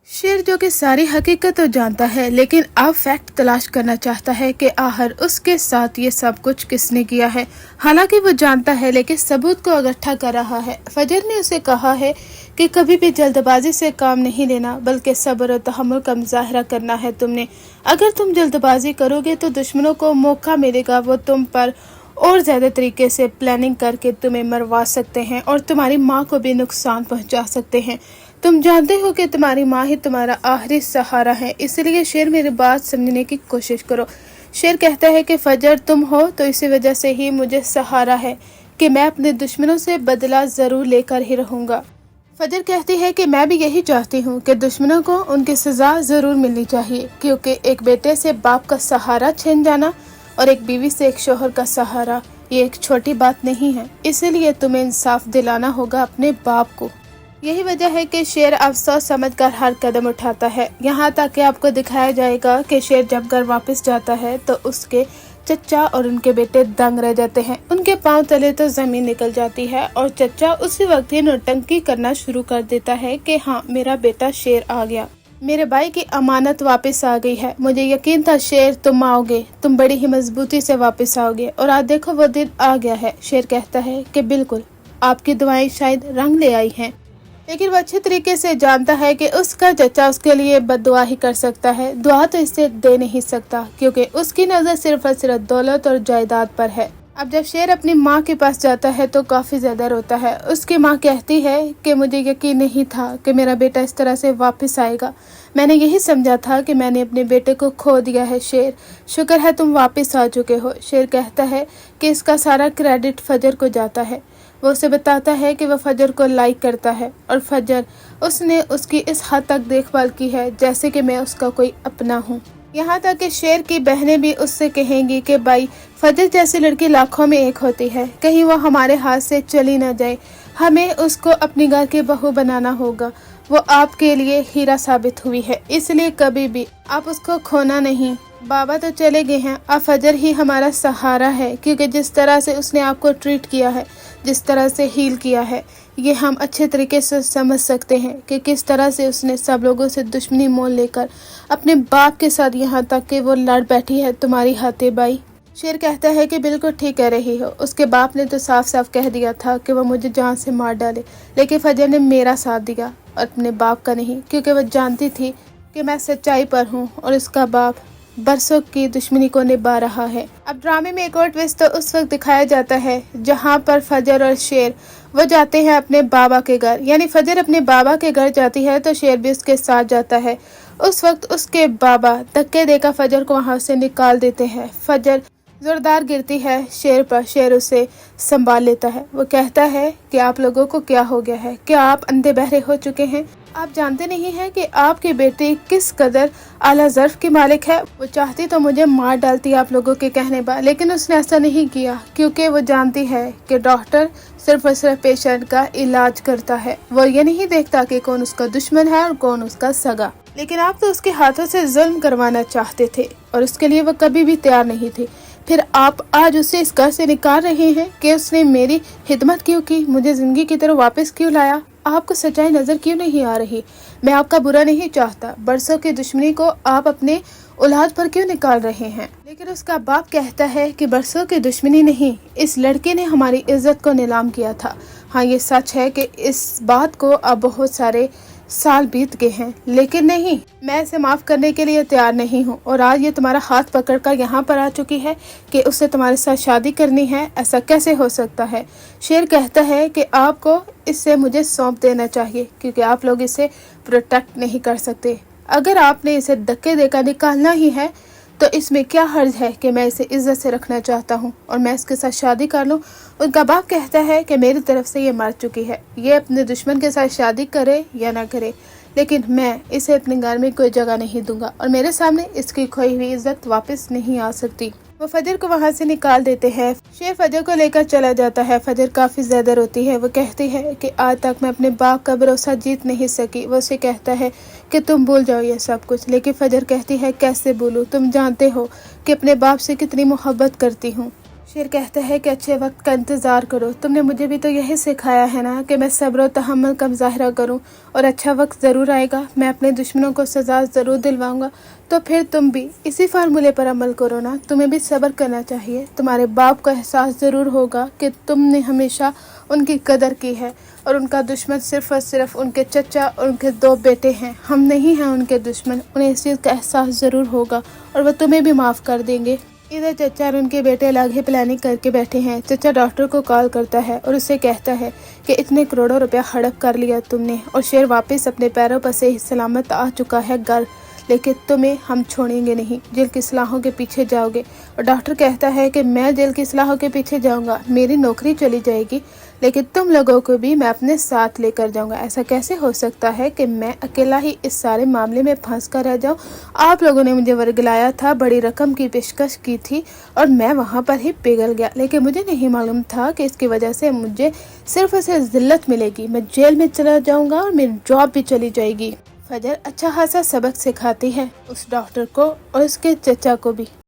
शेर जो कि सारी हकीकत तो जानता है, लेकिन अब फैक्ट तलाश करना चाहता है कि आखिर उसके साथ ये सब कुछ किसने किया है। हालांकि वो जानता है, लेकिन सबूत को इकट्ठा कर रहा है। फजर ने उसे कहा है कि कभी भी जल्दबाजी से काम नहीं लेना, बल्कि सब्र और तहम्मुल का मुजाहरा करना है तुमने। अगर तुम जल्दबाजी करोगे तो दुश्मनों को मौका मिलेगा, वो तुम पर और ज़्यादा तरीके से प्लानिंग करके तुम्हें मरवा सकते हैं और तुम्हारी माँ को भी नुकसान पहुँचा सकते हैं। तुम जानते हो कि तुम्हारी माँ ही तुम्हारा आखिरी सहारा है, इसलिए शेर मेरी बात समझने की कोशिश करो। शेर कहता है कि फजर तुम हो तो इसी वजह से ही मुझे सहारा है कि मैं अपने दुश्मनों से बदला ज़रूर लेकर ही रहूँगा। फजर कहती है कि मैं भी यही चाहती हूँ कि दुश्मनों को उनकी सज़ा ज़रूर मिलनी चाहिए, क्योंकि एक बेटे से बाप का सहारा छिन जाना और एक बीवी से एक शोहर का सहारा ये एक छोटी बात नहीं है। इसीलिए तुम्हें इंसाफ दिलाना होगा अपने बाप को। यही वजह है कि शेर अफसोस समझकर हर कदम उठाता है। यहाँ तक कि आपको दिखाया जाएगा कि शेर जब घर वापस जाता है तो उसके चचा और उनके बेटे दंग रह जाते हैं। उनके पांव तले तो जमीन निकल जाती है और चचा उसी वक्त ही नौटंकी करना शुरू कर देता है कि हाँ, मेरा बेटा शेर आ गया, मेरे भाई की अमानत वापस आ गई है। मुझे यकीन था शेर तुम आओगे, तुम बड़ी ही मजबूती से वापस आओगे और आज देखो वो दिन आ गया है। शेर कहता है कि बिल्कुल, आपकी दुआएं शायद रंग ले आई हैं। लेकिन वो अच्छे तरीके से जानता है कि उसका चचा उसके लिए बद्दुआ ही कर सकता है, दुआ तो इसे दे नहीं सकता, क्योंकि उसकी नज़र सिर्फ और सिर्फ दौलत और जायदाद पर है। अब जब शेर अपनी माँ के पास जाता है तो काफ़ी ज़्यादा रोता है। उसकी माँ कहती है कि मुझे यकीन नहीं था कि मेरा बेटा इस तरह से वापस आएगा। मैंने यही समझा था कि मैंने अपने बेटे को खो दिया है। शेर, शुक्र है तुम वापस आ चुके हो। शेर कहता है कि इसका सारा क्रेडिट फजर को जाता है। वो उसे बताता है कि वह फजर को लाइक करता है और फजर उसने उसकी इस हद तक देखभाल की है जैसे कि मैं उसका कोई अपना हूँ। यहाँ तक कि शेर की बहनें भी उससे कहेंगी कि भाई, फजर जैसी लड़की लाखों में एक होती है, कहीं वो हमारे हाथ से चली ना जाए, हमें उसको अपनी घर की बहू बनाना होगा। वो आपके लिए हीरा साबित हुई है, इसलिए कभी भी आप उसको खोना नहीं। बाबा तो चले गए हैं, अब फजर ही हमारा सहारा है, क्योंकि जिस तरह से उसने आपको ट्रीट किया है, जिस तरह से हील किया है, ये हम अच्छे तरीके से समझ सकते हैं कि किस तरह से उसने सब लोगों से दुश्मनी मोल लेकर अपने बाप के साथ यहाँ तक कि वो लड़ बैठी है तुम्हारी हाथेबाई। शेर कहता है कि बिल्कुल ठीक कह रही हो, उसके बाप ने तो साफ साफ कह दिया था कि वो मुझे जान से मार डाले, लेकिन फजर ने मेरा साथ दिया और अपने बाप का नहीं, क्योंकि वह जानती थी कि मैं सच्चाई पर हूँ और उसका बाप बरसों की दुश्मनी को निभा रहा है। अब ड्रामे में एक और ट्विस्ट तो उस वक्त दिखाया जाता है जहाँ पर फजर और शेर वो जाते हैं अपने बाबा के घर, यानी फजर अपने बाबा के घर जाती है तो शेर भी उसके साथ जाता है। उस वक्त उसके बाबा धक्के देकर फजर को वहाँ से निकाल देते हैं। फजर जोरदार गिरती है शेर पर, शेर उसे संभाल लेता है। वो कहता है कि आप लोगों को क्या हो गया है, क्या आप अंधे बहरे हो चुके हैं? आप जानते नहीं हैं कि आपकी बेटी किस कदर आला ज़र्फ की मालिक है। वो चाहती तो मुझे मार डालती आप लोगों के कहने पर, लेकिन उसने ऐसा नहीं किया, क्योंकि वो जानती है कि डॉक्टर सिर्फ और सिर्फ पेशेंट का इलाज करता है। वो ये नहीं देखता कि कौन उसका दुश्मन है और कौन उसका सगा। लेकिन आप तो उसके हाथों से जुल्म करवाना चाहते थे और उसके लिए वो कभी भी तैयार नहीं थी। फिर आप आज उसे इस घर से निकाल रहे हैं कि उसने मेरी खिदमत क्यों की, मुझे जिंदगी की तरफ वापस क्यों लाया? आपको सच्चाई नजर क्यों नहीं आ रही? मैं आपका बुरा नहीं चाहता, बरसों की दुश्मनी को आप अपने औलाद पर क्यों निकाल रहे हैं? लेकिन उसका बाप कहता है कि बरसों की दुश्मनी नहीं, इस लड़के ने हमारी इज्जत को नीलाम किया था। हाँ, ये सच है कि इस बात को अब बहुत सारे साल बीत गए हैं, लेकिन नहीं, मैं इसे माफ़ करने के लिए तैयार नहीं हूँ। और आज ये तुम्हारा हाथ पकड़कर यहाँ पर आ चुकी है कि उससे तुम्हारे साथ शादी करनी है। ऐसा कैसे हो सकता है? शेर कहता है कि आपको इससे मुझे सौंप देना चाहिए, क्योंकि आप लोग इसे प्रोटेक्ट नहीं कर सकते। अगर आपने इसे धक्के देकर निकालना ही है तो इसमें क्या हर्ज है कि मैं इसे इज्जत से रखना चाहता हूँ और मैं इसके साथ शादी कर लूँ। उनका बाप कहता है कि मेरी तरफ से ये मर चुकी है, ये अपने दुश्मन के साथ शादी करे या ना करे, लेकिन मैं इसे अपने घर में कोई जगह नहीं दूंगा और मेरे सामने इसकी खोई हुई इज्जत वापस नहीं आ सकती। वो फजर को वहाँ से निकाल देते हैं। शेर फजर को लेकर चला जाता है। फजर काफ़ी ज़्यादा रोती है। वो कहती है कि आज तक मैं अपने बाप का भरोसा जीत नहीं सकी। वो उसे कहता है कि तुम भूल जाओ ये सब कुछ, लेकिन फजर कहती है कैसे भूलूं, तुम जानते हो कि अपने बाप से कितनी मोहब्बत करती हूँ। शेर कहता है कि अच्छे वक्त का इंतज़ार करो। तुमने मुझे भी तो यही सिखाया है ना कि मैं सब्र और तहम्मुल का मुजाहरा करूं, और अच्छा वक्त ज़रूर आएगा, मैं अपने दुश्मनों को सज़ा ज़रूर दिलवाऊंगा। तो फिर तुम भी इसी फार्मूले पर अमल करो ना, तुम्हें भी सब्र करना चाहिए। तुम्हारे बाप को एहसास ज़रूर होगा कि तुमने हमेशा उनकी कदर की है, और उनका दुश्मन सिर्फ़ और सिर्फ उनके चचा और उनके 2 बेटे हैं। हम नहीं हैं उनके दुश्मन। उन्हें इस चीज़ का एहसास ज़रूर होगा और वह तुम्हें भी माफ़ कर देंगे। इधर चचा और उनके बेटे अलग ही प्लानिंग करके बैठे हैं। चचा डॉक्टर को कॉल करता है और उससे कहता है कि इतने करोड़ों रुपया हड़प कर लिया तुमने, और शेर वापस अपने पैरों पर से सलामत आ चुका है घर, लेकिन तुम्हें हम छोड़ेंगे नहीं, जेल की सलाहों के पीछे जाओगे। और डॉक्टर कहता है कि मैं जेल की सलाहों के पीछे जाऊंगा, मेरी नौकरी चली जाएगी, लेकिन तुम लोगों को भी मैं अपने साथ लेकर जाऊंगा। ऐसा कैसे हो सकता है कि मैं अकेला ही इस सारे मामले में फंस कर रह जाऊं? आप लोगों ने मुझे वर्गलाया था, बड़ी रकम की पेशकश की थी, और मैं वहां पर ही पिघल गया। लेकिन मुझे नहीं मालूम था कि इसकी वजह से मुझे सिर्फ और सिर्फ जिल्लत मिलेगी। मैं जेल में चला जाऊंगा और मेरी जॉब भी चली जाएगी। फजर अच्छा खासा सबक सिखाती है उस डॉक्टर को और उसके चचा को भी।